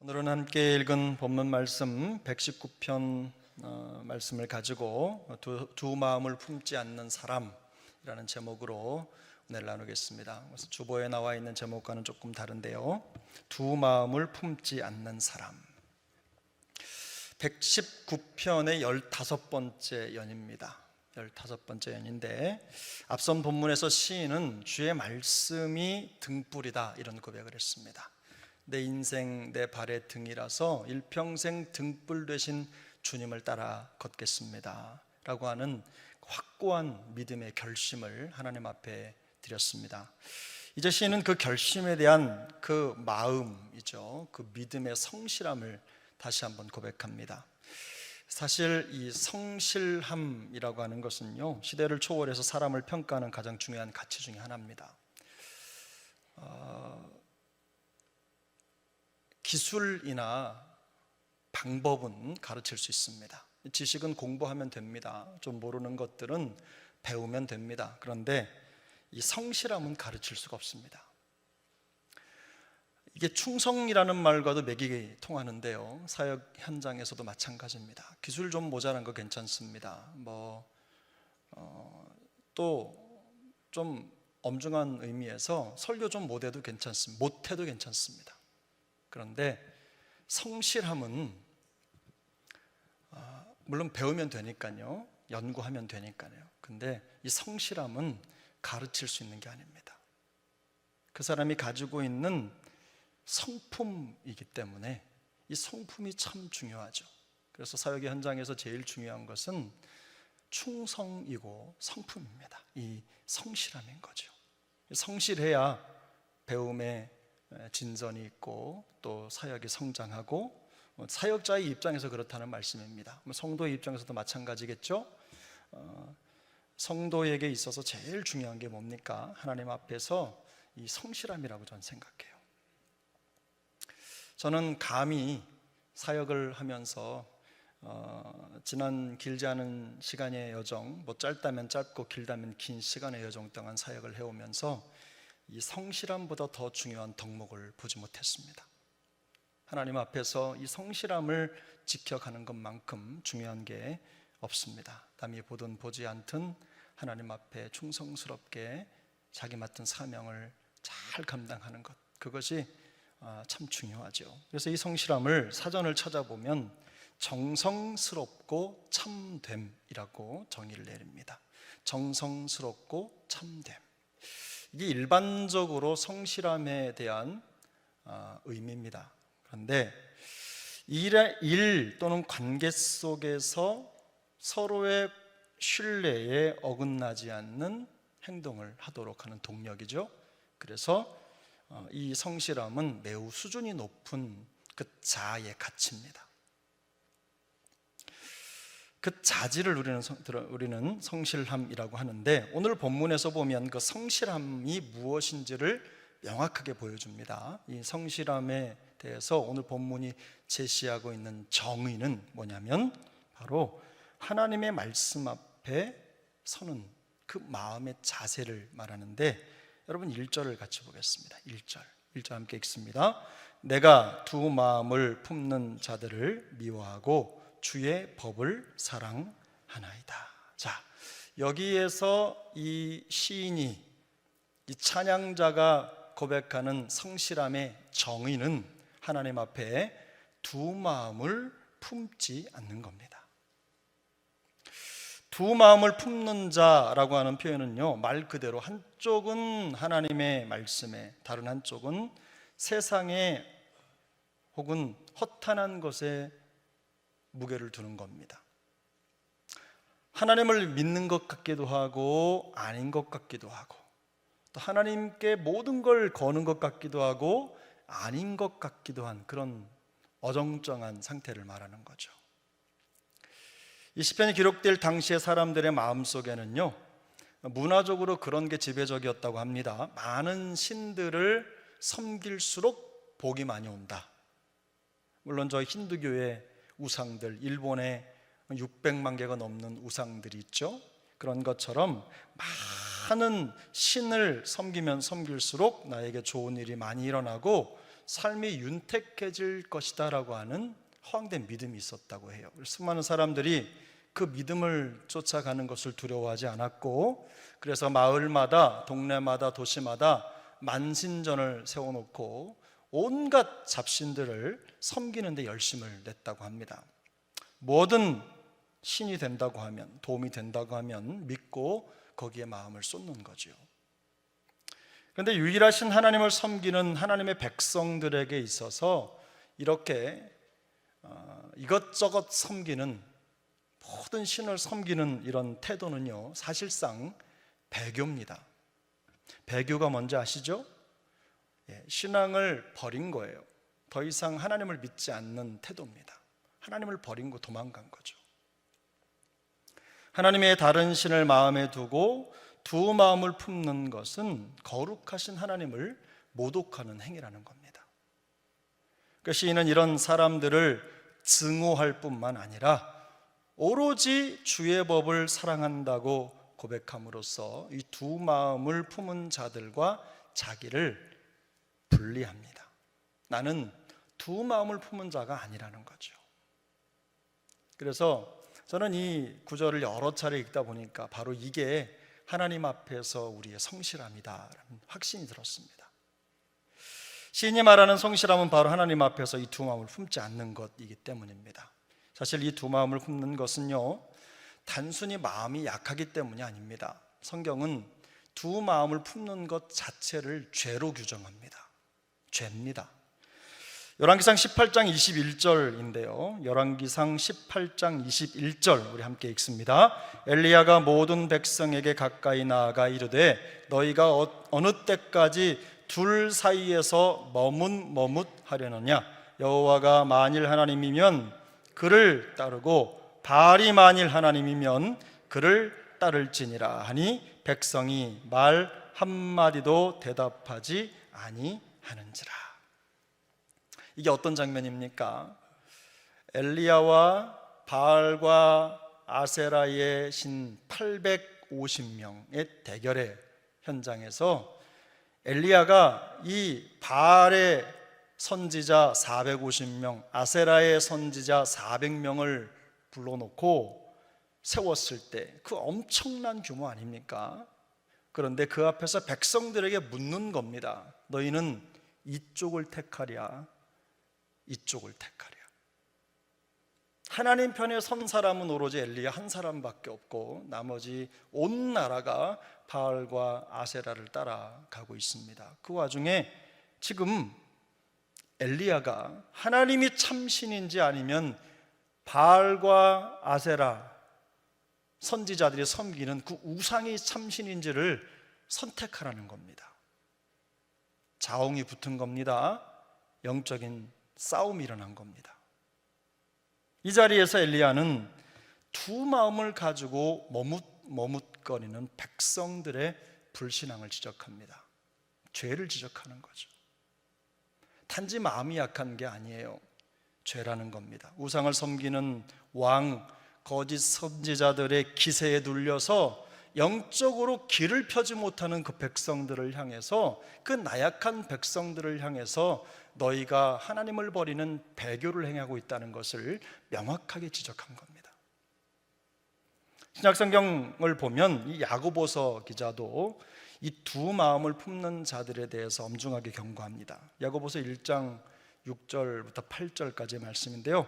오늘은 함께 읽은 본문 말씀 119편 말씀을 가지고 두 마음을 품지 않는 사람이라는 제목으로 오늘 나누겠습니다. 그래서 주보에 나와 있는 제목과는 조금 다른데요, 두 마음을 품지 않는 사람. 119편의 15번째 연입니다. 15번째 연인데, 앞선 본문에서 시인은 주의 말씀이 등불이다 이런 고백을 했습니다. 내 인생 내 발의 등이라서 일평생 등불 되신 주님을 따라 걷겠습니다 라고 하는 확고한 믿음의 결심을 하나님 앞에 드렸습니다. 이제 시인은 그 결심에 대한 그 마음이죠, 그 믿음의 성실함을 다시 한번 고백합니다. 사실 이 성실함이라고 하는 것은요, 시대를 초월해서 사람을 평가하는 가장 중요한 가치 중에 하나입니다. 기술이나 방법은 가르칠 수 있습니다. 지식은 공부하면 됩니다. 좀 모르는 것들은 배우면 됩니다. 그런데 이 성실함은 가르칠 수가 없습니다. 이게 충성이라는 말과도 맥이 통하는데요, 사역 현장에서도 마찬가지입니다. 기술 좀 모자란 거 괜찮습니다. 또 좀 엄중한 의미에서 설교 좀 못해도 괜찮습니다. 그런데 성실함은 물론 배우면 되니까요, 연구하면 되니까요. 근데 이 성실함은 가르칠 수 있는 게 아닙니다. 그 사람이 가지고 있는 성품이기 때문에 이 성품이 참 중요하죠. 그래서 사역의 현장에서 제일 중요한 것은 충성이고 성품입니다. 이 성실함인 거죠. 성실해야 배움에 진전이 있고 또 사역이 성장하고, 사역자의 입장에서 그렇다는 말씀입니다. 성도의 입장에서도 마찬가지겠죠. 성도에게 있어서 제일 중요한 게 뭡니까? 하나님 앞에서 이 성실함이라고 저는 생각해요. 저는 감히 사역을 하면서 지난 길지 않은 시간의 여정, 짧다면 짧고 길다면 긴 시간의 여정 동안 사역을 해오면서 이 성실함보다 더 중요한 덕목을 보지 못했습니다. 하나님 앞에서 이 성실함을 지켜가는 것만큼 중요한 게 없습니다. 남이 보든 보지 않든 하나님 앞에 충성스럽게 자기 맡은 사명을 잘 감당하는 것, 그것이 참 중요하죠. 그래서 이 성실함을 사전을 찾아보면 정성스럽고 참됨이라고 정의를 내립니다. 정성스럽고 참됨, 이게 일반적으로 성실함에 대한 의미입니다. 그런데 일 또는 관계 속에서 서로의 신뢰에 어긋나지 않는 행동을 하도록 하는 동력이죠. 그래서 이 성실함은 매우 수준이 높은 그 자아의 가치입니다. 그 자질을 우리는 성실함이라고 하는데, 오늘 본문에서 보면 그 성실함이 무엇인지를 명확하게 보여줍니다. 이 성실함에 대해서 오늘 본문이 제시하고 있는 정의는 뭐냐면, 바로 하나님의 말씀 앞에 서는 그 마음의 자세를 말하는데, 여러분 1절을 같이 보겠습니다. 1절 함께 읽습니다. 내가 두 마음을 품는 자들을 미워하고 주의 법을 사랑하나이다. 자, 여기에서 이 시인이, 이 찬양자가 고백하는 성실함의 정의는 하나님 앞에 두 마음을 품지 않는 겁니다. 두 마음을 품는 자라고 하는 표현은요, 말 그대로 한쪽은 하나님의 말씀에, 다른 한쪽은 세상에 혹은 허탄한 것에 무게를 두는 겁니다. 하나님을 믿는 것 같기도 하고 아닌 것 같기도 하고, 또 하나님께 모든 걸 거는 것 같기도 하고 아닌 것 같기도 한 그런 어정쩡한 상태를 말하는 거죠. 이 시편이 기록될 당시의 사람들의 마음속에는요, 문화적으로 그런 게 지배적이었다고 합니다. 많은 신들을 섬길수록 복이 많이 온다. 물론 저 힌두교의 우상들, 일본에 600만 개가 넘는 우상들이 있죠. 그런 것처럼 많은 신을 섬기면 섬길수록 나에게 좋은 일이 많이 일어나고 삶이 윤택해질 것이다 라고 하는 허황된 믿음이 있었다고 해요. 수많은 사람들이 그 믿음을 쫓아가는 것을 두려워하지 않았고, 그래서 마을마다, 동네마다, 도시마다 만신전을 세워놓고 온갖 잡신들을 섬기는 데 열심을 냈다고 합니다. 뭐든 신이 된다고 하면, 도움이 된다고 하면 믿고 거기에 마음을 쏟는 거죠. 그런데 유일하신 하나님을 섬기는 하나님의 백성들에게 있어서 이렇게 이것저것 섬기는, 모든 신을 섬기는 이런 태도는요, 사실상 배교입니다. 배교가 뭔지 아시죠? 신앙을 버린 거예요. 더 이상 하나님을 믿지 않는 태도입니다. 하나님을 버리고 도망간 거죠. 하나님의 다른 신을 마음에 두고 두 마음을 품는 것은 거룩하신 하나님을 모독하는 행위라는 겁니다. 그 시인은 이런 사람들을 증오할 뿐만 아니라 오로지 주의 법을 사랑한다고 고백함으로써 이 두 마음을 품은 자들과 자기를 분리합니다. 나는 두 마음을 품은 자가 아니라는 거죠. 그래서 저는 이 구절을 여러 차례 읽다 보니까 바로 이게 하나님 앞에서 우리의 성실함이다라는 확신이 들었습니다. 시인이 말하는 성실함은 바로 하나님 앞에서 이 두 마음을 품지 않는 것이기 때문입니다. 사실 이 두 마음을 품는 것은요, 단순히 마음이 약하기 때문이 아닙니다. 성경은 두 마음을 품는 것 자체를 죄로 규정합니다. 죄입니다. 열왕기상 18장 21절인데요 열왕기상 18장 21절 우리 함께 읽습니다. 엘리야가 모든 백성에게 가까이 나아가 이르되 너희가 어느 때까지 둘 사이에서 머뭇머뭇하려느냐. 여호와가 만일 하나님이면 그를 따르고 바알이 만일 하나님이면 그를 따를지니라 하니 백성이 말 한마디도 대답하지 아니하는지라. 이게 어떤 장면입니까? 엘리야와 바알과 아세라의 신 850명의 대결의 현장에서 엘리야가 이 바알의 선지자 450명, 아세라의 선지자 400명을 불러놓고 세웠을 때 그 엄청난 규모 아닙니까? 그런데 그 앞에서 백성들에게 묻는 겁니다. 너희는 이쪽을 택하랴, 이쪽을 택하랴. 하나님 편에 선 사람은 오로지 엘리야 한 사람밖에 없고 나머지 온 나라가 바알과 아세라를 따라가고 있습니다. 그 와중에 지금 엘리야가 하나님이 참신인지 아니면 바알과 아세라 선지자들이 섬기는 그 우상이 참신인지를 선택하라는 겁니다. 자웅이 붙은 겁니다. 영적인 싸움이 일어난 겁니다. 이 자리에서 엘리야는 두 마음을 가지고 머뭇거리는 백성들의 불신앙을 지적합니다. 죄를 지적하는 거죠. 단지 마음이 약한 게 아니에요. 죄라는 겁니다. 우상을 섬기는 왕, 거짓 선지자들의 기세에 눌려서 영적으로 길을 펴지 못하는 그 백성들을 향해서, 그 나약한 백성들을 향해서 너희가 하나님을 버리는 배교를 행하고 있다는 것을 명확하게 지적한 겁니다. 신약성경을 보면 이 야고보서 기자도 이 두 마음을 품는 자들에 대해서 엄중하게 경고합니다. 야고보서 1장 6절부터 8절까지의 말씀인데요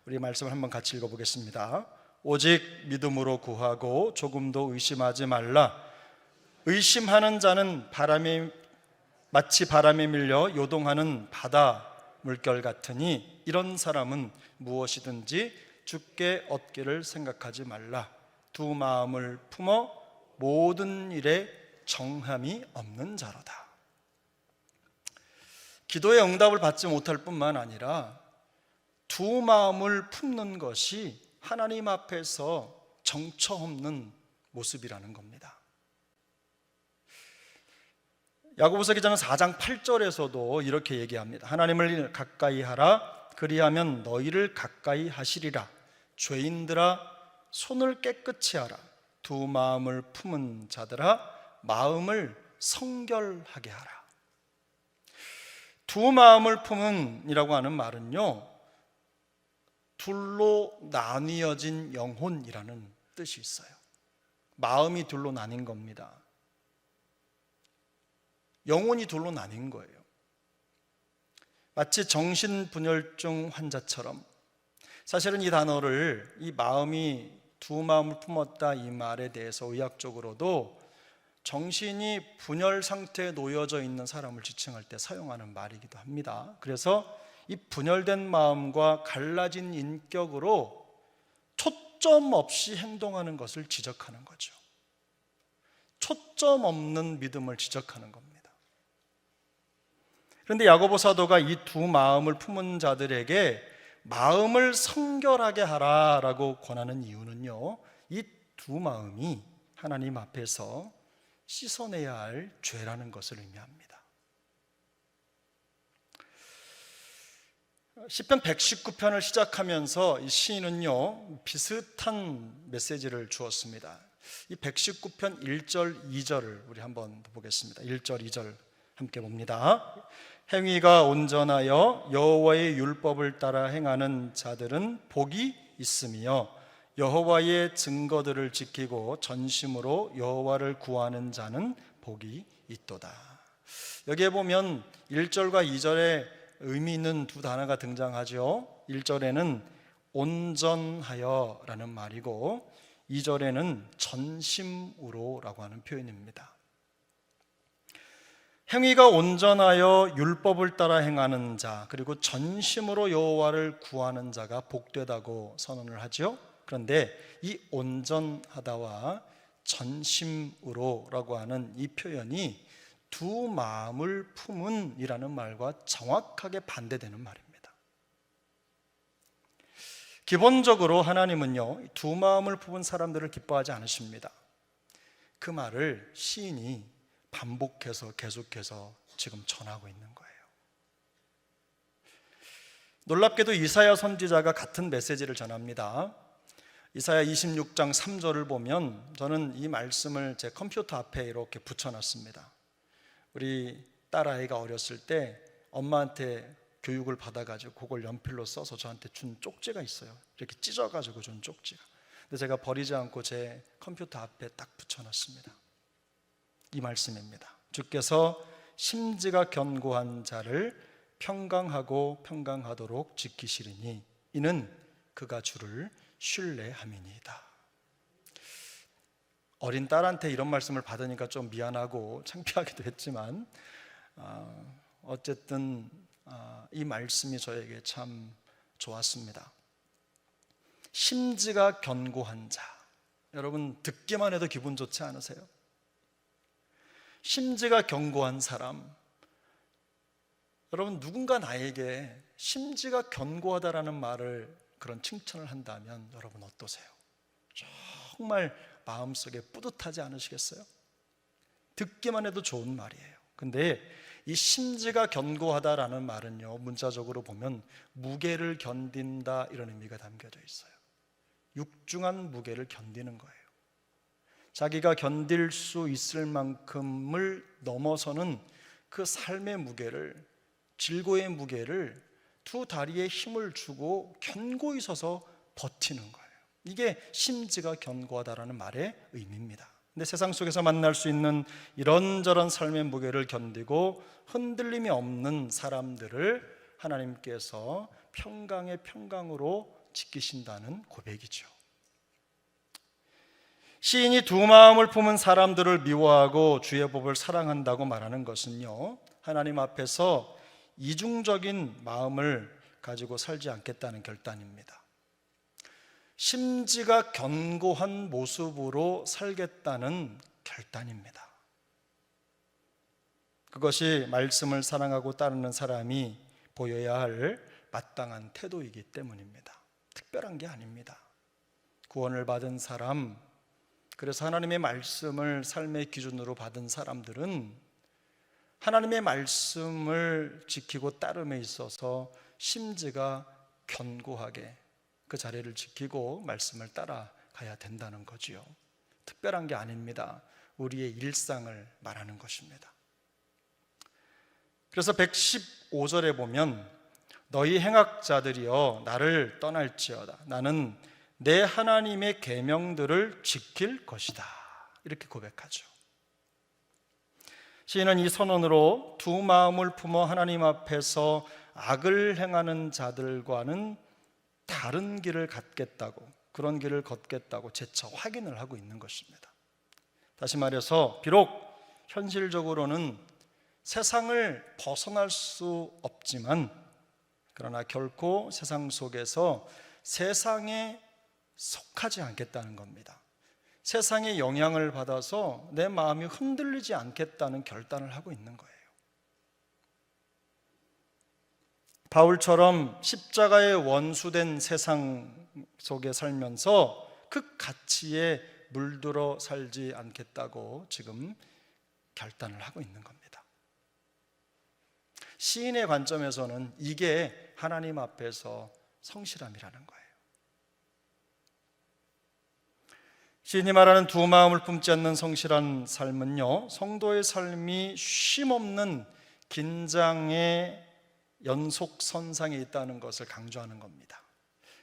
우리 말씀을 한번 같이 읽어보겠습니다. 오직 믿음으로 구하고 조금도 의심하지 말라. 의심하는 자는 마치 바람에 밀려 요동하는 바다 물결 같으니 이런 사람은 무엇이든지 주께 얻기를 생각하지 말라. 두 마음을 품어 모든 일에 정함이 없는 자로다. 기도의 응답을 받지 못할 뿐만 아니라 두 마음을 품는 것이 하나님 앞에서 정처 없는 모습이라는 겁니다. 야고보서 기자는 4장 8절에서도 이렇게 얘기합니다. 하나님을 가까이 하라. 그리하면 너희를 가까이 하시리라. 죄인들아 손을 깨끗이 하라. 두 마음을 품은 자들아 마음을 성결하게 하라. 두 마음을 품은이라고 하는 말은요, 둘로 나뉘어진 영혼이라는 뜻이 있어요. 마음이 둘로 나뉜 겁니다. 영혼이 둘로 나뉜 거예요. 마치 정신분열증 환자처럼, 사실은 이 단어를, 이 마음이 두 마음을 품었다 이 말에 대해서 의학적으로도 정신이 분열 상태에 놓여져 있는 사람을 지칭할 때 사용하는 말이기도 합니다. 그래서 이 분열된 마음과 갈라진 인격으로 초점 없이 행동하는 것을 지적하는 거죠. 초점 없는 믿음을 지적하는 겁니다. 그런데 야고보 사도가 이 두 마음을 품은 자들에게 마음을 성결하게 하라라고 권하는 이유는요, 이 두 마음이 하나님 앞에서 씻어내야 할 죄라는 것을 의미합니다. 시편 119편을 시작하면서 이 시인은요, 비슷한 메시지를 주었습니다. 이 119편 1절 2절을 우리 한번 보겠습니다. 1절 2절 함께 봅니다. 행위가 온전하여 여호와의 율법을 따라 행하는 자들은 복이 있으며 여호와의 증거들을 지키고 전심으로 여호와를 구하는 자는 복이 있도다. 여기에 보면 1절과 2절에 의미 있는 두 단어가 등장하죠. 1절에는 온전하여 라는 말이고 2절에는 전심으로 라고 하는 표현입니다. 행위가 온전하여 율법을 따라 행하는 자, 그리고 전심으로 여호와를 구하는 자가 복되다고 선언을 하죠. 그런데 이 온전하다와 전심으로 라고 하는 이 표현이 두 마음을 품은 이라는 말과 정확하게 반대되는 말입니다. 기본적으로 하나님은요, 두 마음을 품은 사람들을 기뻐하지 않으십니다. 그 말을 시인이 반복해서 계속해서 지금 전하고 있는 거예요. 놀랍게도 이사야 선지자가 같은 메시지를 전합니다. 이사야 26장 3절을 보면 저는 이 말씀을 제 컴퓨터 앞에 이렇게 붙여놨습니다. 우리 딸아이가 어렸을 때 엄마한테 교육을 받아가지고 그걸 연필로 써서 저한테 준 쪽지가 있어요. 이렇게 찢어가지고 준 쪽지가. 근데 제가 버리지 않고 제 컴퓨터 앞에 딱 붙여놨습니다. 이 말씀입니다. 주께서 심지가 견고한 자를 평강하고 평강하도록 지키시리니 이는 그가 주를 신뢰함이니이다. 어린 딸한테 이런 말씀을 받으니까 좀 미안하고 창피하기도 했지만 어쨌든 이 말씀이 저에게 참 좋았습니다. 심지가 견고한 자, 여러분 듣기만 해도 기분 좋지 않으세요? 심지가 견고한 사람, 여러분 누군가 나에게 심지가 견고하다라는 말을, 그런 칭찬을 한다면 여러분 어떠세요? 정말 마음속에 뿌듯하지 않으시겠어요? 듣기만 해도 좋은 말이에요. 근데 이 심지가 견고하다라는 말은요, 문자적으로 보면 무게를 견딘다 이런 의미가 담겨져 있어요. 육중한 무게를 견디는 거예요. 자기가 견딜 수 있을 만큼을 넘어서는 그 삶의 무게를, 질고의 무게를 두 다리에 힘을 주고 견고히 서서 버티는 거예요. 이게 심지가 견고하다라는 말의 의미입니다. 근데 세상 속에서 만날 수 있는 이런저런 삶의 무게를 견디고 흔들림이 없는 사람들을 하나님께서 평강의 평강으로 지키신다는 고백이죠. 시인이 두 마음을 품은 사람들을 미워하고 주의 법을 사랑한다고 말하는 것은요, 하나님 앞에서 이중적인 마음을 가지고 살지 않겠다는 결단입니다. 심지가 견고한 모습으로 살겠다는 결단입니다. 그것이 말씀을 사랑하고 따르는 사람이 보여야 할 마땅한 태도이기 때문입니다. 특별한 게 아닙니다. 구원을 받은 사람, 그래서 하나님의 말씀을 삶의 기준으로 받은 사람들은 하나님의 말씀을 지키고 따름에 있어서 심지가 견고하게 그 자리를 지키고 말씀을 따라가야 된다는 거지요. 특별한 게 아닙니다. 우리의 일상을 말하는 것입니다. 그래서 115절에 보면 너희 행악자들이여 나를 떠날지어다 나는 내 하나님의 계명들을 지킬 것이다 이렇게 고백하죠. 시인은 이 선언으로 두 마음을 품어 하나님 앞에서 악을 행하는 자들과는 다른 길을 갖겠다고, 그런 길을 걷겠다고 재차 확인을 하고 있는 것입니다. 다시 말해서 비록 현실적으로는 세상을 벗어날 수 없지만 그러나 결코 세상 속에서 세상에 속하지 않겠다는 겁니다. 세상의 영향을 받아서 내 마음이 흔들리지 않겠다는 결단을 하고 있는 거예요. 바울처럼 십자가의 원수된 세상 속에 살면서 그 가치에 물들어 살지 않겠다고 지금 결단을 하고 있는 겁니다. 시인의 관점에서는 이게 하나님 앞에서 성실함이라는 거예요. 시인이 말하는 두 마음을 품지 않는 성실한 삶은요, 성도의 삶이 쉼없는 긴장의 연속선상에 있다는 것을 강조하는 겁니다.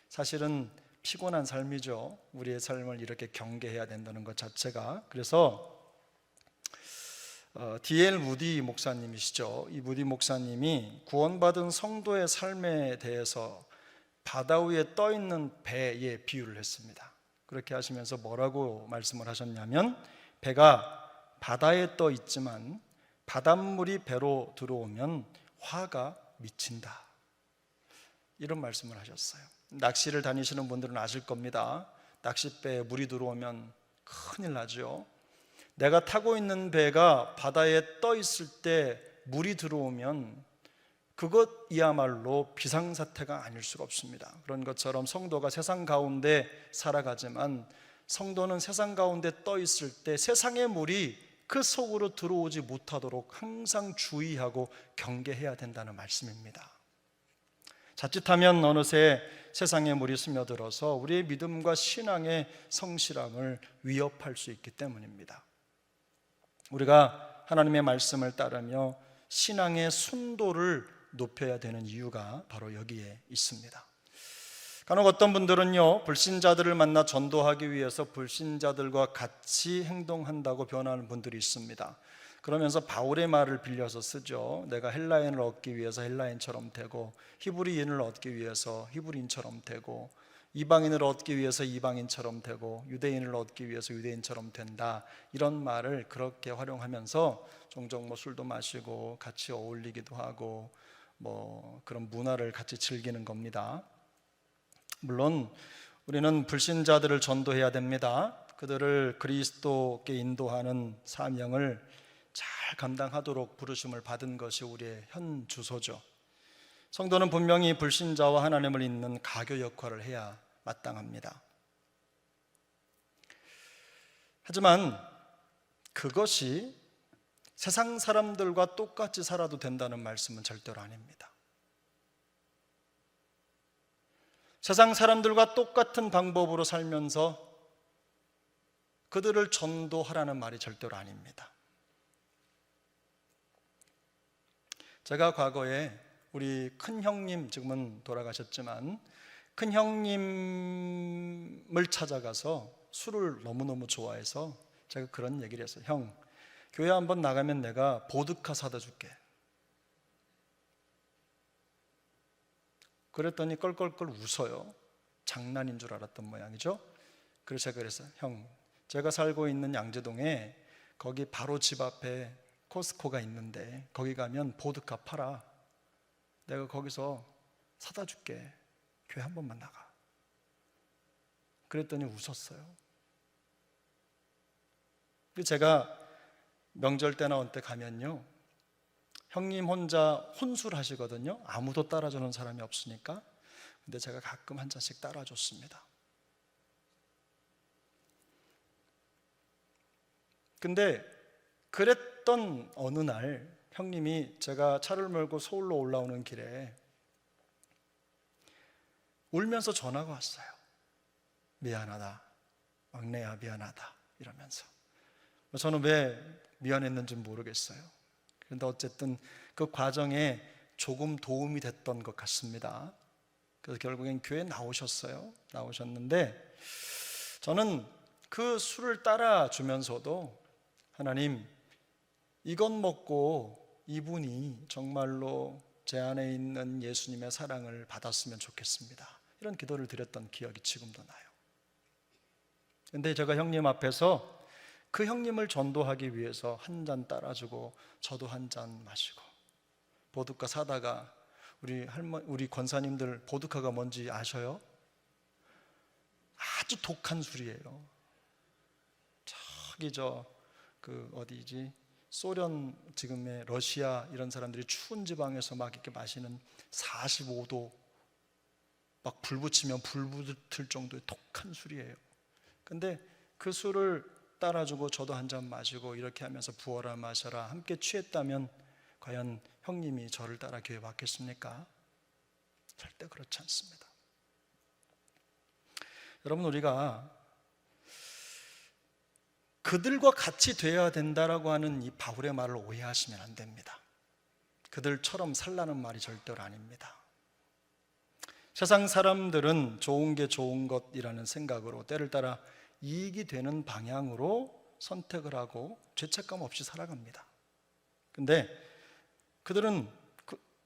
사실은 피곤한 삶이죠. 우리의 삶을 이렇게 경계해야 된다는 것 자체가. 그래서 D.L. 무디 목사님이시죠. 이 무디 목사님이 구원받은 성도의 삶에 대해서 바다 위에 떠 있는 배에 비유를 했습니다. 그렇게 하시면서 뭐라고 말씀을 하셨냐면, 배가 바다에 떠 있지만 바닷물이 배로 들어오면 화가 미친다, 이런 말씀을 하셨어요. 낚시를 다니시는 분들은 아실 겁니다. 낚싯배에 물이 들어오면 큰일 나죠. 내가 타고 있는 배가 바다에 떠 있을 때 물이 들어오면 그것이야말로 비상사태가 아닐 수가 없습니다. 그런 것처럼 성도가 세상 가운데 살아가지만 성도는 세상 가운데 떠 있을 때 세상의 물이 그 속으로 들어오지 못하도록 항상 주의하고 경계해야 된다는 말씀입니다. 자칫하면 어느새 세상의 물이 스며들어서 우리의 믿음과 신앙의 성실함을 위협할 수 있기 때문입니다. 우리가 하나님의 말씀을 따르며 신앙의 순도를 높여야 되는 이유가 바로 여기에 있습니다. 간혹 어떤 분들은요, 불신자들을 만나 전도하기 위해서 불신자들과 같이 행동한다고 변하는 분들이 있습니다. 그러면서 바울의 말을 빌려서 쓰죠. 내가 헬라인을 얻기 위해서 헬라인처럼 되고, 히브리인을 얻기 위해서 히브리인처럼 되고, 이방인을 얻기 위해서 이방인처럼 되고, 유대인을 얻기 위해서 유대인처럼 된다, 이런 말을 그렇게 활용하면서 종종 술도 마시고 같이 어울리기도 하고 그런 문화를 같이 즐기는 겁니다. 물론 우리는 불신자들을 전도해야 됩니다. 그들을 그리스도께 인도하는 사명을 잘 감당하도록 부르심을 받은 것이 우리의 현 주소죠. 성도는 분명히 불신자와 하나님을 잇는 가교 역할을 해야 마땅합니다. 하지만 그것이 세상 사람들과 똑같이 살아도 된다는 말씀은 절대로 아닙니다. 세상 사람들과 똑같은 방법으로 살면서 그들을 전도하라는 말이 절대로 아닙니다. 제가 과거에 우리 큰 형님, 지금은 돌아가셨지만 큰 형님을 찾아가서 술을 너무너무 좋아해서 제가 그런 얘기를 했어요. 형, 교회 한번 나가면 내가 보드카 사다 줄게. 그랬더니 껄껄껄 웃어요. 장난인 줄 알았던 모양이죠. 그래서 제가 그랬어요. 형, 제가 살고 있는 양재동에 거기 바로 집 앞에 코스코가 있는데 거기 가면 보드카 팔아. 내가 거기서 사다 줄게. 교회 한 번만 나가. 그랬더니 웃었어요. 제가 명절 때나 온 때 가면요, 형님 혼자 혼술 하시거든요. 아무도 따라주는 사람이 없으니까. 근데 제가 가끔 한 잔씩 따라줬습니다. 근데 그랬던 어느 날 형님이 제가 차를 몰고 서울로 올라오는 길에 울면서 전화가 왔어요. 미안하다, 막내야 미안하다, 이러면서. 저는 왜 미안했는지 모르겠어요. 그런데 어쨌든 그 과정에 조금 도움이 됐던 것 같습니다. 그래서 결국엔 교회에 나오셨는데 저는 그 술을 따라주면서도 하나님, 이것 먹고 이분이 정말로 제 안에 있는 예수님의 사랑을 받았으면 좋겠습니다, 이런 기도를 드렸던 기억이 지금도 나요. 근데 제가 형님 앞에서 그 형님을 전도하기 위해서 한 잔 따라주고 저도 한 잔 마시고, 보드카 사다가 우리 권사님들 보드카가 뭔지 아셔요? 아주 독한 술이에요. 저기 어디지? 소련, 지금의 러시아 이런 사람들이 추운 지방에서 막 이렇게 마시는 45도 막 불 붙이면 불 붙을 정도의 독한 술이에요. 근데 그 술을 따라주고 저도 한 잔 마시고 이렇게 하면서 부어라 마셔라 함께 취했다면 과연 형님이 저를 따라 교회 왔겠습니까? 절대 그렇지 않습니다. 여러분, 우리가 그들과 같이 되어야 된다라고 하는 이 바울의 말을 오해하시면 안 됩니다. 그들처럼 살라는 말이 절대로 아닙니다. 세상 사람들은 좋은 게 좋은 것이라는 생각으로 때를 따라 이익이 되는 방향으로 선택을 하고 죄책감 없이 살아갑니다. 근데 그들은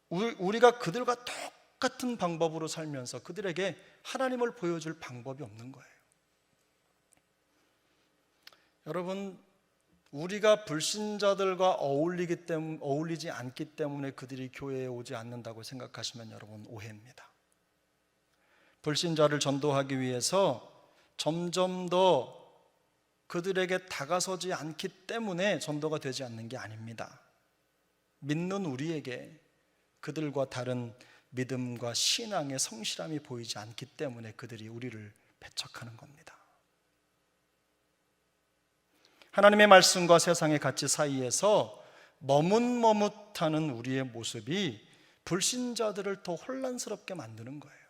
우리가 그들과 똑같은 방법으로 살면서 그들에게 하나님을 보여줄 방법이 없는 거예요. 여러분, 우리가 불신자들과 어울리지 않기 때문에 그들이 교회에 오지 않는다고 생각하시면 여러분 오해입니다. 불신자를 전도하기 위해서 점점 더 그들에게 다가서지 않기 때문에 전도가 되지 않는 게 아닙니다. 믿는 우리에게 그들과 다른 믿음과 신앙의 성실함이 보이지 않기 때문에 그들이 우리를 배척하는 겁니다. 하나님의 말씀과 세상의 가치 사이에서 머뭇머뭇하는 우리의 모습이 불신자들을 더 혼란스럽게 만드는 거예요.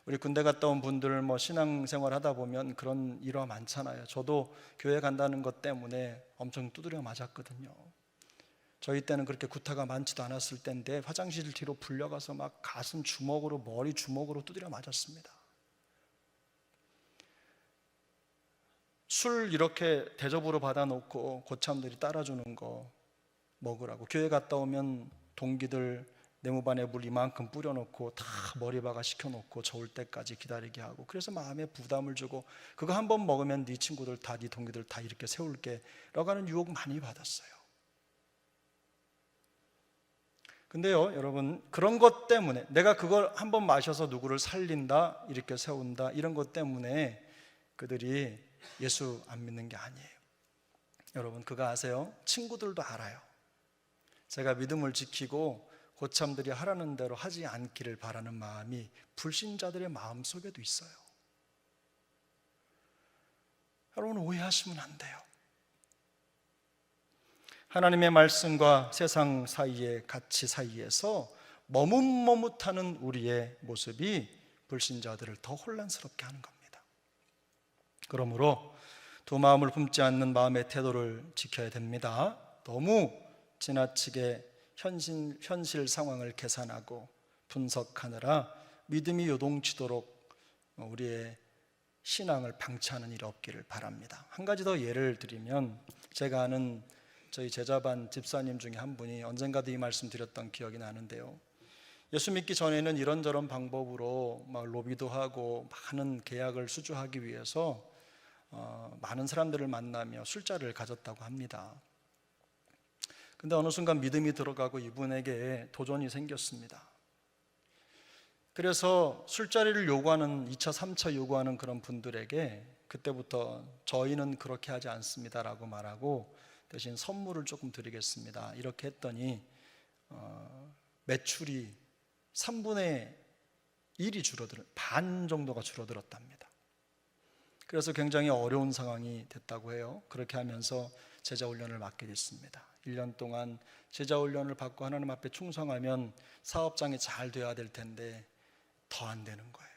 우리 군대 갔다 온 분들 신앙생활 하다 보면 그런 일화 많잖아요. 저도 교회 간다는 것 때문에 엄청 두드려 맞았거든요. 저희 때는 그렇게 구타가 많지도 않았을 때인데 화장실 뒤로 불려가서 막 가슴 주먹으로, 머리 주먹으로 두드려 맞았습니다. 술 이렇게 대접으로 받아놓고 고참들이 따라주는 거 먹으라고, 교회 갔다 오면 동기들 네모반에 물 이만큼 뿌려놓고 다 머리박아 시켜놓고 저을 때까지 기다리게 하고, 그래서 마음에 부담을 주고 그거 한번 먹으면 네 친구들 다, 네 동기들 다 이렇게 세울게 라고 하는 유혹 많이 받았어요. 근데요 여러분, 그런 것 때문에 내가 그걸 한번 마셔서 누구를 살린다, 이렇게 세운다, 이런 것 때문에 그들이 예수 안 믿는 게 아니에요. 여러분, 그거 아세요? 친구들도 알아요. 제가 믿음을 지키고 고참들이 하라는 대로 하지 않기를 바라는 마음이 불신자들의 마음 속에도 있어요. 여러분, 오해하시면 안 돼요. 하나님의 말씀과 세상 사이의 가치 사이에서 머뭇머뭇하는 우리의 모습이 불신자들을 더 혼란스럽게 하는 겁니다. 그러므로 두 마음을 품지 않는 마음의 태도를 지켜야 됩니다. 너무 지나치게 현실 상황을 계산하고 분석하느라 믿음이 요동치도록 우리의 신앙을 방치하는 일이 없기를 바랍니다. 한 가지 더 예를 들면, 제가 아는 저희 제자반 집사님 중에 한 분이 언젠가도 이 말씀 드렸던 기억이 나는데요, 예수 믿기 전에는 이런저런 방법으로 막 로비도 하고 많은 계약을 수주하기 위해서 많은 사람들을 만나며 술자리를 가졌다고 합니다. 근데 어느 순간 믿음이 들어가고 이분에게 도전이 생겼습니다. 그래서 술자리를 요구하는 2차, 3차 요구하는 그런 분들에게 그때부터 저희는 그렇게 하지 않습니다라고 말하고 대신 선물을 조금 드리겠습니다, 이렇게 했더니 매출이 3분의 1이 반 정도가 줄어들었답니다. 그래서 굉장히 어려운 상황이 됐다고 해요. 그렇게 하면서 제자훈련을 맡게 됐습니다. 1년 동안 제자훈련을 받고 하나님 앞에 충성하면 사업장이 잘 돼야 될 텐데 더 안 되는 거예요.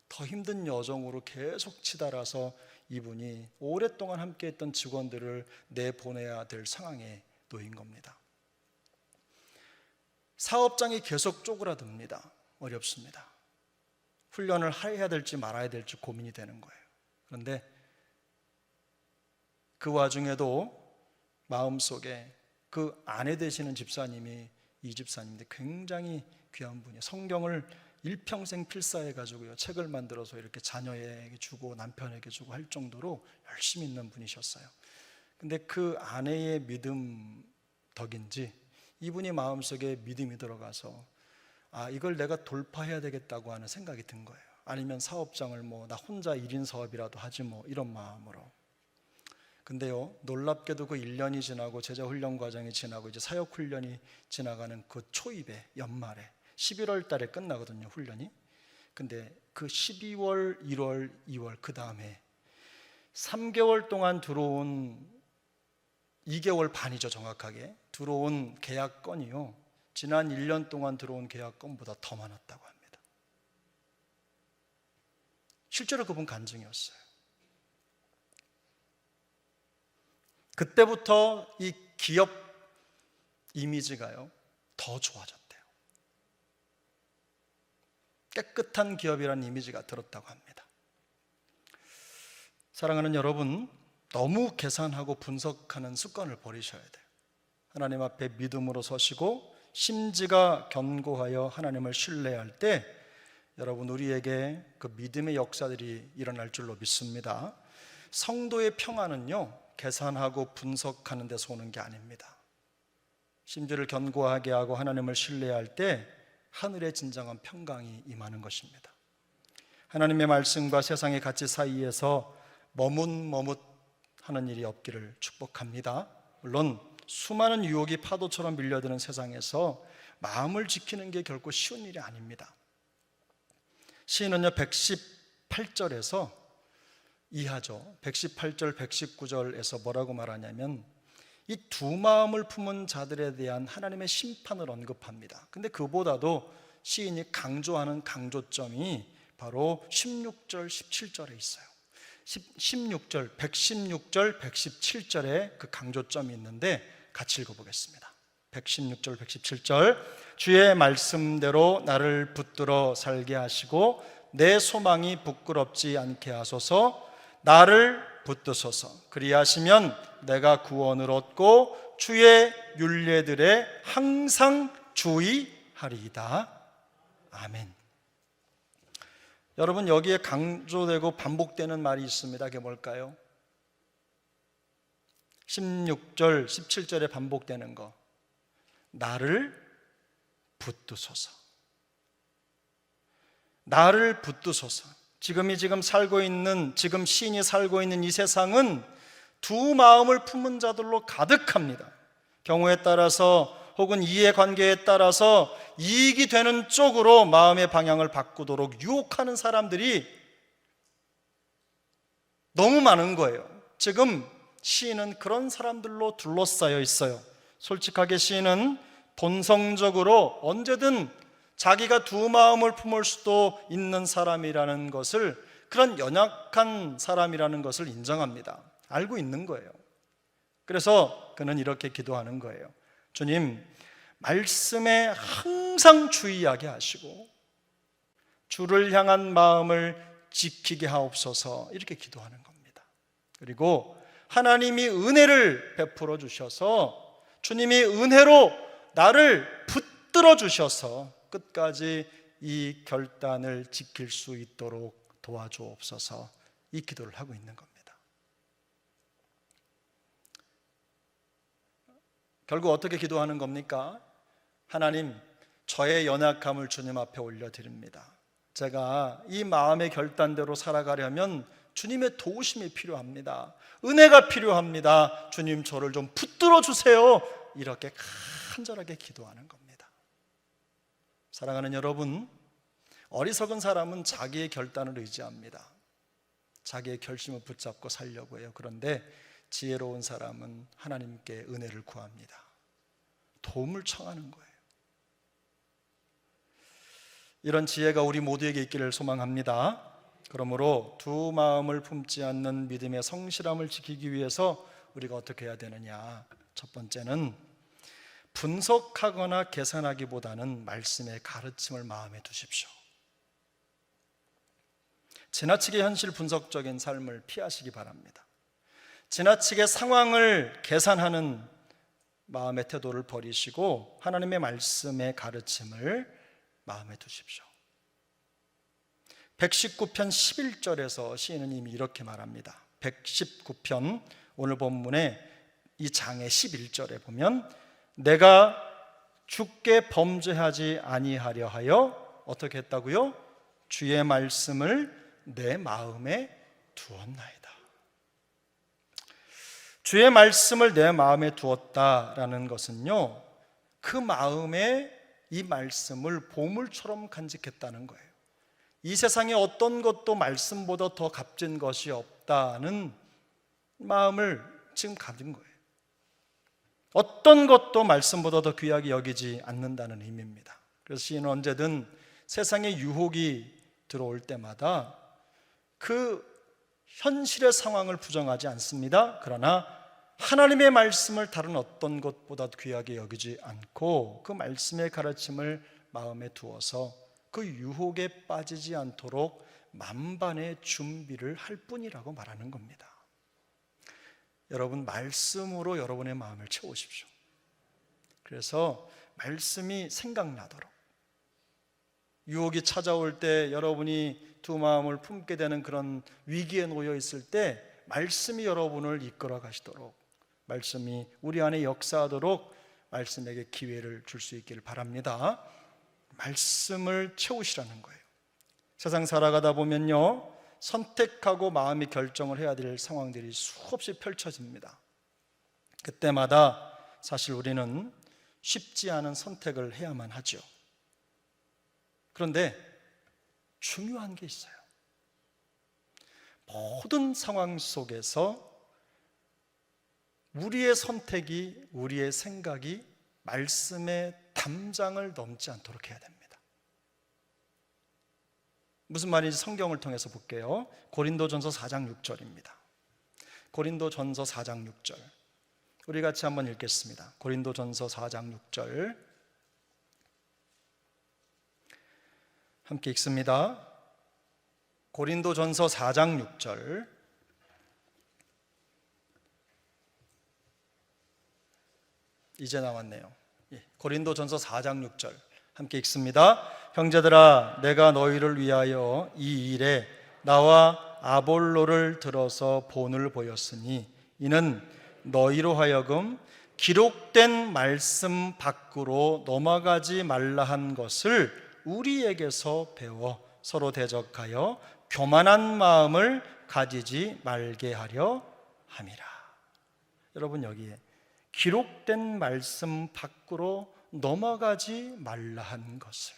더 힘든 여정으로 계속 치달아서 이분이 오랫동안 함께했던 직원들을 내보내야 될 상황에 놓인 겁니다. 사업장이 계속 쪼그라듭니다. 어렵습니다. 훈련을 해야 될지 말아야 될지 고민이 되는 거예요. 그런데 그 와중에도 마음속에 그 아내 되시는 집사님이, 이 집사님인데 굉장히 귀한 분이에요. 성경을 일평생 필사해가지고요, 책을 만들어서 이렇게 자녀에게 주고 남편에게 주고 할 정도로 열심히 있는 분이셨어요. 근데 그 아내의 믿음 덕인지 이분이 마음속에 믿음이 들어가서 이걸 내가 돌파해야 되겠다고 하는 생각이 든 거예요. 아니면 사업장을 나 혼자 1인 사업이라도 하지 이런 마음으로. 근데요, 놀랍게도 그 1년이 지나고 제자훈련 과정이 지나고 이제 사역훈련이 지나가는 그 초입에, 연말에 11월 달에 끝나거든요, 훈련이. 근데 그 12월, 1월, 2월 그 다음에 3개월 동안 들어온, 2개월 반이죠 정확하게, 들어온 계약 건이요, 지난 1년 동안 들어온 계약 건보다 더 많았다고 합니다. 실제로 그분 간증이었어요. 그때부터 이 기업 이미지가요 더 좋아졌대요. 깨끗한 기업이라는 이미지가 들었다고 합니다. 사랑하는 여러분, 너무 계산하고 분석하는 습관을 버리셔야 돼요. 하나님 앞에 믿음으로 서시고 심지가 견고하여 하나님을 신뢰할 때 여러분, 우리에게 그 믿음의 역사들이 일어날 줄로 믿습니다. 성도의 평안은요, 계산하고 분석하는 데서 오는 게 아닙니다. 심지를 견고하게 하고 하나님을 신뢰할 때 하늘의 진정한 평강이 임하는 것입니다. 하나님의 말씀과 세상의 가치 사이에서 머뭇머뭇하는 일이 없기를 축복합니다. 물론 수많은 유혹이 파도처럼 밀려드는 세상에서 마음을 지키는 게 결코 쉬운 일이 아닙니다. 시인은요 118절에서 이하죠. 118절, 119절에서 뭐라고 말하냐면 이 두 마음을 품은 자들에 대한 하나님의 심판을 언급합니다. 근데 그보다도 시인이 강조하는 강조점이 바로 16절, 17절에 있어요. 16절, 116절, 117절에 그 강조점이 있는데 같이 읽어보겠습니다. 116절, 117절. 주의 말씀대로 나를 붙들어 살게 하시고 내 소망이 부끄럽지 않게 하소서. 나를 붙드소서. 그리하시면 내가 구원을 얻고 주의 율례들에 항상 주의하리이다. 아멘. 여러분, 여기에 강조되고 반복되는 말이 있습니다. 그게 뭘까요? 16절, 17절에 반복되는 거. 나를 붙드소서. 나를 붙드소서. 지금 살고 있는, 지금 시인이 살고 있는 이 세상은 두 마음을 품은 자들로 가득합니다. 경우에 따라서 혹은 이해관계에 따라서 이익이 되는 쪽으로 마음의 방향을 바꾸도록 유혹하는 사람들이 너무 많은 거예요. 지금 시인은 그런 사람들로 둘러싸여 있어요. 솔직하게 시인은 본성적으로 언제든 자기가 두 마음을 품을 수도 있는 사람이라는 것을, 그런 연약한 사람이라는 것을 인정합니다. 알고 있는 거예요. 그래서 그는 이렇게 기도하는 거예요. 주님, 말씀에 항상 주의하게 하시고 주를 향한 마음을 지키게 하옵소서, 이렇게 기도하는 겁니다. 그리고 하나님이 은혜를 베풀어 주셔서, 주님이 은혜로 나를 붙들어 주셔서 끝까지 이 결단을 지킬 수 있도록 도와주옵소서, 이 기도를 하고 있는 겁니다. 결국 어떻게 기도하는 겁니까? 하나님, 저의 연약함을 주님 앞에 올려드립니다. 제가 이 마음의 결단대로 살아가려면 주님의 도우심이 필요합니다. 은혜가 필요합니다. 주님, 저를 좀 붙들어 주세요. 이렇게 간절하게 기도하는 겁니다. 사랑하는 여러분, 어리석은 사람은 자기의 결단을 의지합니다. 자기의 결심을 붙잡고 살려고 해요. 그런데 지혜로운 사람은 하나님께 은혜를 구합니다. 도움을 청하는 거예요. 이런 지혜가 우리 모두에게 있기를 소망합니다. 그러므로 두 마음을 품지 않는 믿음의 성실함을 지키기 위해서 우리가 어떻게 해야 되느냐? 첫 번째는 분석하거나 계산하기보다는 말씀의 가르침을 마음에 두십시오. 지나치게 현실 분석적인 삶을 피하시기 바랍니다. 지나치게 상황을 계산하는 마음의 태도를 버리시고 하나님의 말씀의 가르침을 마음에 두십시오. 119편 11절에서 시인은 이미 이렇게 말합니다. 119편 오늘 본문의 이 장의 11절에 보면 내가 주께 범죄하지 아니하려 하여 어떻게 했다고요? 주의 말씀을 내 마음에 두었나이다. 주의 말씀을 내 마음에 두었다라는 것은요, 그 마음에 이 말씀을 보물처럼 간직했다는 거예요. 이 세상에 어떤 것도 말씀보다 더 값진 것이 없다는 마음을 지금 가진 거예요. 어떤 것도 말씀보다 더 귀하게 여기지 않는다는 의미입니다. 그래서 시인은 언제든 세상에 유혹이 들어올 때마다 그 현실의 상황을 부정하지 않습니다. 그러나 하나님의 말씀을 다른 어떤 것보다 귀하게 여기지 않고 그 말씀의 가르침을 마음에 두어서 그 유혹에 빠지지 않도록 만반의 준비를 할 뿐이라고 말하는 겁니다. 여러분, 말씀으로 여러분의 마음을 채우십시오. 그래서 말씀이 생각나도록, 유혹이 찾아올 때 여러분이 두 마음을 품게 되는 그런 위기에 놓여 있을 때 말씀이 여러분을 이끌어 가시도록, 말씀이 우리 안에 역사하도록 말씀에게 기회를 줄 수 있기를 바랍니다. 말씀을 채우시라는 거예요. 세상 살아가다 보면요, 선택하고 마음이 결정을 해야 될 상황들이 수없이 펼쳐집니다. 그때마다 사실 우리는 쉽지 않은 선택을 해야만 하죠. 그런데 중요한 게 있어요. 모든 상황 속에서 우리의 선택이, 우리의 생각이 말씀의 담장을 넘지 않도록 해야 됩니다. 무슨 말인지 성경을 통해서 볼게요. 고린도전서 4장 6절입니다. 고린도전서 4장 6절, 우리 같이 한번 읽겠습니다. 고린도전서 4장 6절 함께 읽습니다. 고린도전서 4장 6절, 이제 나왔네요. 고린도전서 4장 6절 함께 읽습니다. 형제들아, 내가 너희를 위하여 이 일에 나와 아볼로를 들어서 본을 보였으니 이는 너희로 하여금 기록된 말씀 밖으로 넘어가지 말라 한 것을 우리에게서 배워 서로 대적하여 교만한 마음을 가지지 말게 하려 함이라. 여러분, 여기에 기록된 말씀 밖으로 넘어가지 말라 한 것을,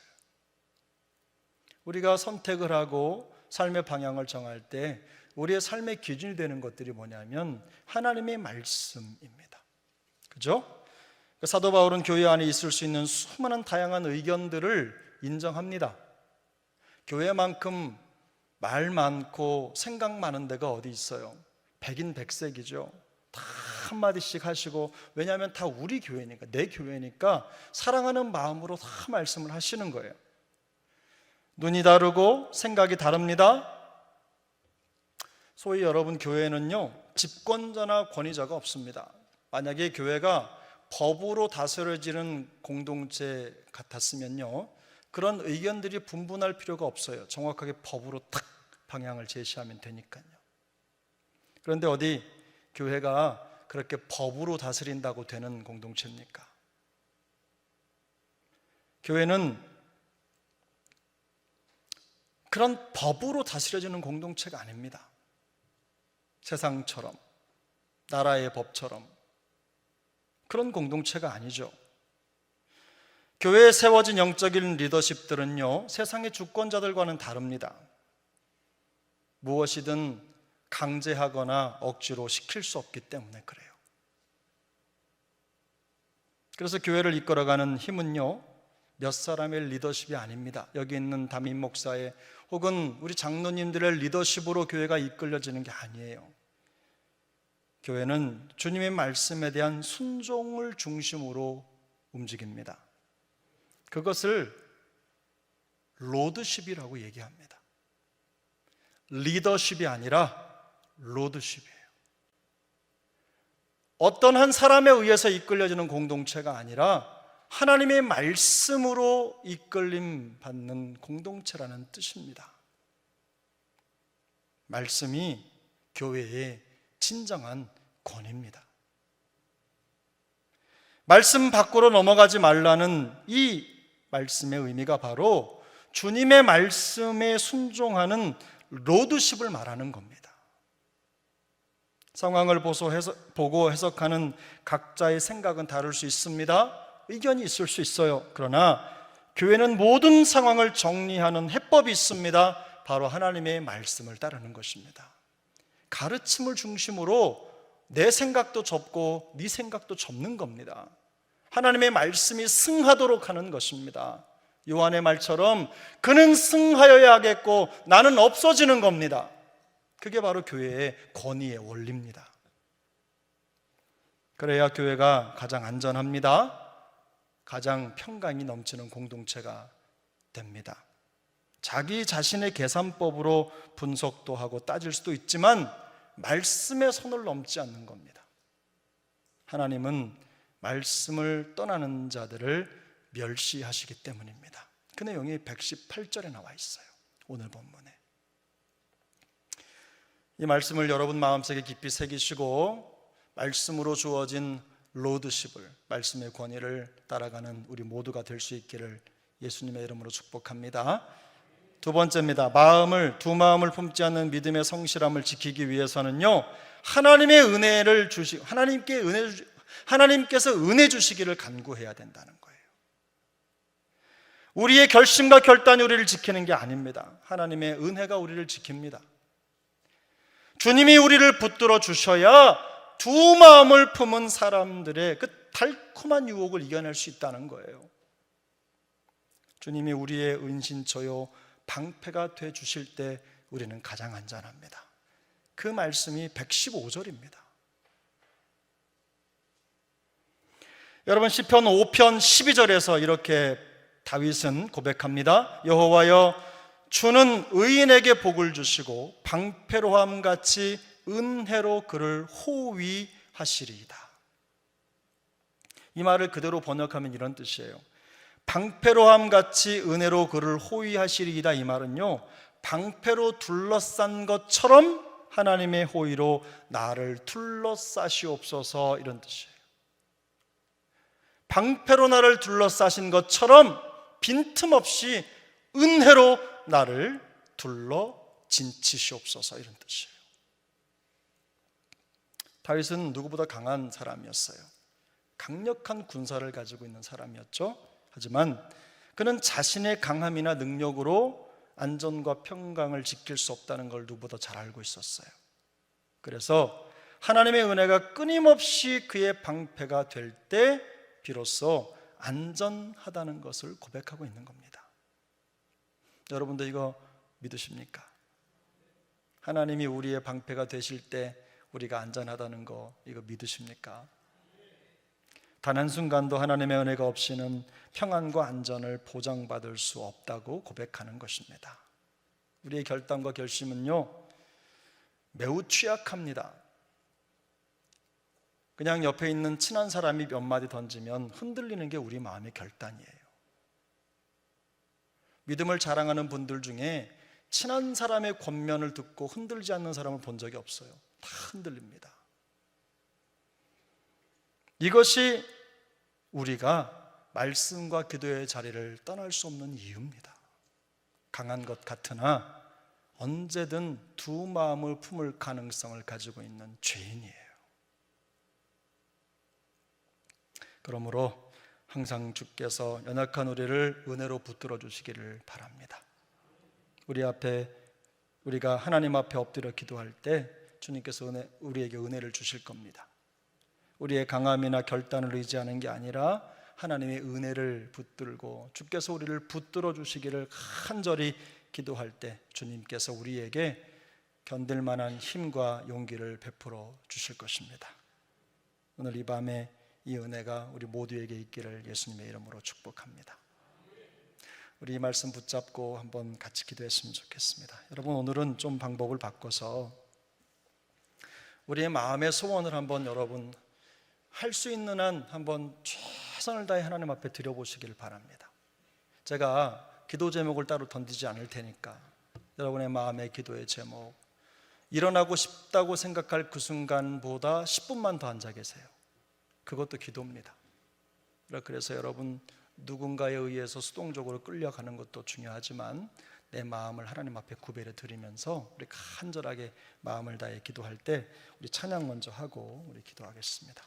우리가 선택을 하고 삶의 방향을 정할 때 우리의 삶의 기준이 되는 것들이 뭐냐면 하나님의 말씀입니다. 그죠? 사도 바울은 교회 안에 있을 수 있는 수많은 다양한 의견들을 인정합니다. 교회만큼 말 많고 생각 많은 데가 어디 있어요? 백인백색이죠. 다 한마디씩 하시고, 왜냐하면 다 우리 교회니까, 내 교회니까 사랑하는 마음으로 다 말씀을 하시는 거예요. 눈이 다르고 생각이 다릅니다. 소위 여러분, 교회는요 집권자나 권위자가 없습니다. 만약에 교회가 법으로 다스려지는 공동체 같았으면요, 그런 의견들이 분분할 필요가 없어요. 정확하게 법으로 탁 방향을 제시하면 되니까요. 그런데 어디 교회가 그렇게 법으로 다스린다고 되는 공동체입니까? 교회는 그런 법으로 다스려지는 공동체가 아닙니다. 세상처럼, 나라의 법처럼 그런 공동체가 아니죠. 교회에 세워진 영적인 리더십들은요, 세상의 주권자들과는 다릅니다. 무엇이든 강제하거나 억지로 시킬 수 없기 때문에 그래요. 그래서 교회를 이끌어가는 힘은요, 몇 사람의 리더십이 아닙니다. 여기 있는 담임 목사의 혹은 우리 장로님들의 리더십으로 교회가 이끌려지는 게 아니에요. 교회는 주님의 말씀에 대한 순종을 중심으로 움직입니다. 그것을 로드십이라고 얘기합니다. 리더십이 아니라 로드십이에요. 어떤 한 사람에 의해서 이끌려지는 공동체가 아니라 하나님의 말씀으로 이끌림 받는 공동체라는 뜻입니다. 말씀이 교회의 진정한 권위입니다. 말씀 밖으로 넘어가지 말라는 이 말씀의 의미가 바로 주님의 말씀에 순종하는 로드십을 말하는 겁니다. 상황을 보고 해석하는 각자의 생각은 다를 수 있습니다. 의견이 있을 수 있어요. 그러나 교회는 모든 상황을 정리하는 해법이 있습니다. 바로 하나님의 말씀을 따르는 것입니다. 가르침을 중심으로 내 생각도 접고 네 생각도 접는 겁니다. 하나님의 말씀이 승하도록 하는 것입니다. 요한의 말처럼 그는 승하여야 하겠고 나는 없어지는 겁니다. 그게 바로 교회의 권위의 원리입니다. 그래야 교회가 가장 안전합니다. 가장 평강이 넘치는 공동체가 됩니다. 자기 자신의 계산법으로 분석도 하고 따질 수도 있지만 말씀의 선을 넘지 않는 겁니다. 하나님은 말씀을 떠나는 자들을 멸시하시기 때문입니다. 그 내용이 118절에 나와 있어요. 오늘 본문에. 이 말씀을 여러분 마음속에 깊이 새기시고 말씀으로 주어진 로드십을, 말씀의 권위를 따라가는 우리 모두가 될 수 있기를 예수님의 이름으로 축복합니다. 두 번째입니다. 두 마음을 품지 않는 믿음의 성실함을 지키기 위해서는요, 하나님께서 은혜 주시기를 간구해야 된다는 거예요. 우리의 결심과 결단이 우리를 지키는 게 아닙니다. 하나님의 은혜가 우리를 지킵니다. 주님이 우리를 붙들어 주셔야 두 마음을 품은 사람들의 그 달콤한 유혹을 이겨낼 수 있다는 거예요. 주님이 우리의 은신처요 방패가 돼 주실 때 우리는 가장 안전합니다. 그 말씀이 115절입니다. 여러분, 시편 5편 12절에서 이렇게 다윗은 고백합니다. 여호와여, 주는 의인에게 복을 주시고 방패로함 같이 은혜로 그를 호위하시리이다. 이 말을 그대로 번역하면 이런 뜻이에요. 방패로함 같이 은혜로 그를 호위하시리이다. 이 말은요, 방패로 둘러싼 것처럼 하나님의 호위로 나를 둘러싸시옵소서, 이런 뜻이에요. 방패로 나를 둘러싸신 것처럼 빈틈없이 은혜로 나를 둘러 진치시옵소서, 이런 뜻이에요. 다윗은 누구보다 강한 사람이었어요. 강력한 군사를 가지고 있는 사람이었죠. 하지만 그는 자신의 강함이나 능력으로 안전과 평강을 지킬 수 없다는 걸 누구보다 잘 알고 있었어요. 그래서 하나님의 은혜가 끊임없이 그의 방패가 될 때 비로소 안전하다는 것을 고백하고 있는 겁니다. 여러분도 이거 믿으십니까? 하나님이 우리의 방패가 되실 때 우리가 안전하다는 거, 이거 믿으십니까? 단 한순간도 하나님의 은혜가 없이는 평안과 안전을 보장받을 수 없다고 고백하는 것입니다. 우리의 결단과 결심은요, 매우 취약합니다. 그냥 옆에 있는 친한 사람이 몇 마디 던지면 흔들리는 게 우리 마음의 결단이에요. 믿음을 자랑하는 분들 중에 친한 사람의 권면을 듣고 흔들지 않는 사람을 본 적이 없어요. 다 흔들립니다. 이것이 우리가 말씀과 기도의 자리를 떠날 수 없는 이유입니다. 강한 것 같으나 언제든 두 마음을 품을 가능성을 가지고 있는 죄인이에요. 그러므로 항상 주께서 연약한 우리를 은혜로 붙들어 주시기를 바랍니다. 우리가 하나님 앞에 엎드려 기도할 때 주님께서 우리에게 은혜를 주실 겁니다. 우리의 강함이나 결단을 의지하는 게 아니라 하나님의 은혜를 붙들고 주께서 우리를 붙들어 주시기를 간절히 기도할 때 주님께서 우리에게 견딜 만한 힘과 용기를 베풀어 주실 것입니다. 오늘 이 밤에 이 은혜가 우리 모두에게 있기를 예수님의 이름으로 축복합니다. 우리 이 말씀 붙잡고 한번 같이 기도했으면 좋겠습니다. 여러분, 오늘은 좀 방법을 바꿔서 우리의 마음의 소원을 한번 여러분 할 수 있는 한 한번 최선을 다해 하나님 앞에 드려보시길 바랍니다. 제가 기도 제목을 따로 던지지 않을 테니까 여러분의 마음의 기도의 제목, 일어나고 싶다고 생각할 그 순간보다 10분만 더 앉아 계세요. 그것도 기도입니다. 그래서 여러분, 누군가에 의해서 수동적으로 끌려가는 것도 중요하지만 내 마음을 하나님 앞에 구별해 드리면서 우리 간절하게 마음을 다해 기도할 때 우리 찬양 먼저 하고 우리 기도하겠습니다.